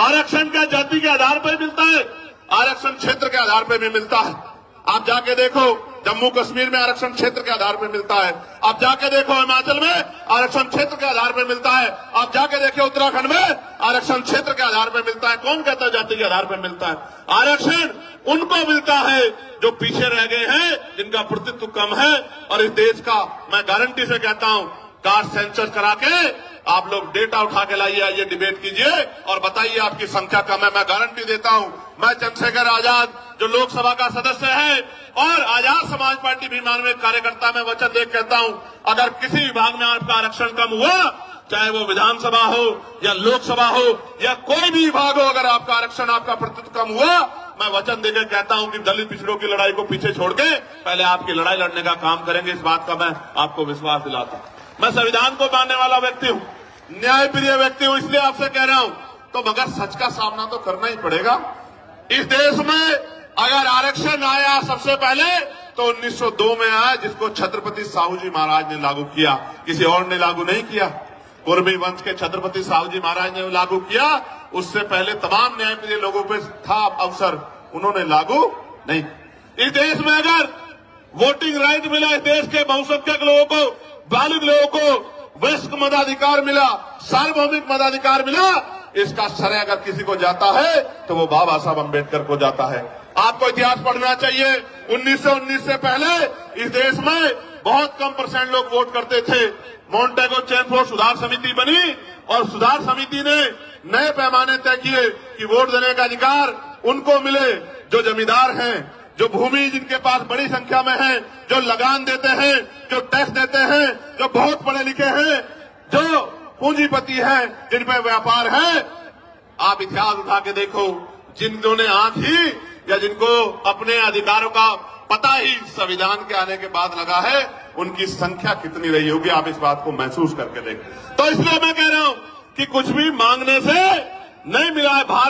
आरक्षण क्या जाति के आधार पर मिलता है, आरक्षण क्षेत्र के आधार पर भी मिलता है। आप जाके देखो जम्मू कश्मीर में आरक्षण क्षेत्र के आधार पर मिलता है, आप जाके देखो हिमाचल में आरक्षण क्षेत्र के आधार पर मिलता है, आप जाके देखो उत्तराखंड में आरक्षण क्षेत्र के आधार पर मिलता है। कौन कहता है जाति के आधार पर मिलता है? आरक्षण उनको मिलता है जो पीछे रह गए हैं, जिनका प्रतित्व कम है। और इस देश का मैं गारंटी से कहता हूं, कास्ट सेंसस करा के आप लोग डेटा उठा के लाइए, आइए डिबेट कीजिए और बताइए आपकी संख्या कम है। मैं गारंटी देता हूं, मैं चंद्रशेखर आजाद जो लोकसभा का सदस्य है और आजाद समाज पार्टी भीमान में कार्यकर्ता में वचन दे कहता हूं, अगर किसी विभाग में आपका आरक्षण कम हुआ, चाहे वो विधानसभा हो या लोकसभा हो या कोई भी विभाग हो, अगर आपका आरक्षण आपका प्रतिशत कम हुआ, मैं वचन देकर कहता हूं कि दलित पिछड़ों की लड़ाई को पीछे छोड़ के पहले आपकी लड़ाई लड़ने का काम करेंगे। इस बात का मैं आपको विश्वास दिलाता हूं। मैं संविधान को मानने वाला व्यक्ति हूं, न्यायप्रिय व्यक्ति हूं, इसलिए आपसे कह रहा हूं, तो मगर सच का सामना तो करना ही पड़ेगा। इस देश में अगर आरक्षण आया सबसे पहले तो 1902 में आया, जिसको छत्रपति साहू जी महाराज ने लागू किया, किसी और ने लागू नहीं किया। कुर्मी वंश के छत्रपति साहू जी महाराज ने लागू किया, उससे पहले तमाम न्यायप्रिय लोगों पे था अवसर, उन्होंने लागू नहीं। इस देश में अगर वोटिंग राइट मिला, इस देश के बहुसंख्यक लोगों को, बालिग लोगों को वयस्क मताधिकार मिला, सार्वभौमिक मताधिकार मिला, इसका श्रेय अगर किसी को जाता है तो वो बाबा साहब अम्बेडकर को जाता है। आपको इतिहास पढ़ना चाहिए। 1919 से पहले इस देश में बहुत कम % लोग वोट करते थे। मॉन्टेगो चैनफोर्ड सुधार समिति बनी और सुधार समिति ने नए पैमाने तय किए कि वोट देने का अधिकार उनको मिले जो जमींदार हैं, जो भूमि जिनके पास बड़ी संख्या में है, जो लगान देते हैं, जो टैक्स देते हैं, जो बहुत पढ़े लिखे हैं, जो पूंजीपति हैं, जिन पे व्यापार है। आप इतिहास उठा के देखो, जिन्होंने ने आंख ही या जिनको अपने अधिकारों का पता ही संविधान के आने के बाद लगा है, उनकी संख्या कितनी रही होगी, आप इस बात को महसूस करके देखें। तो इसलिए मैं कह रहा हूं कि कुछ भी मांगने से नहीं मिला है। भारत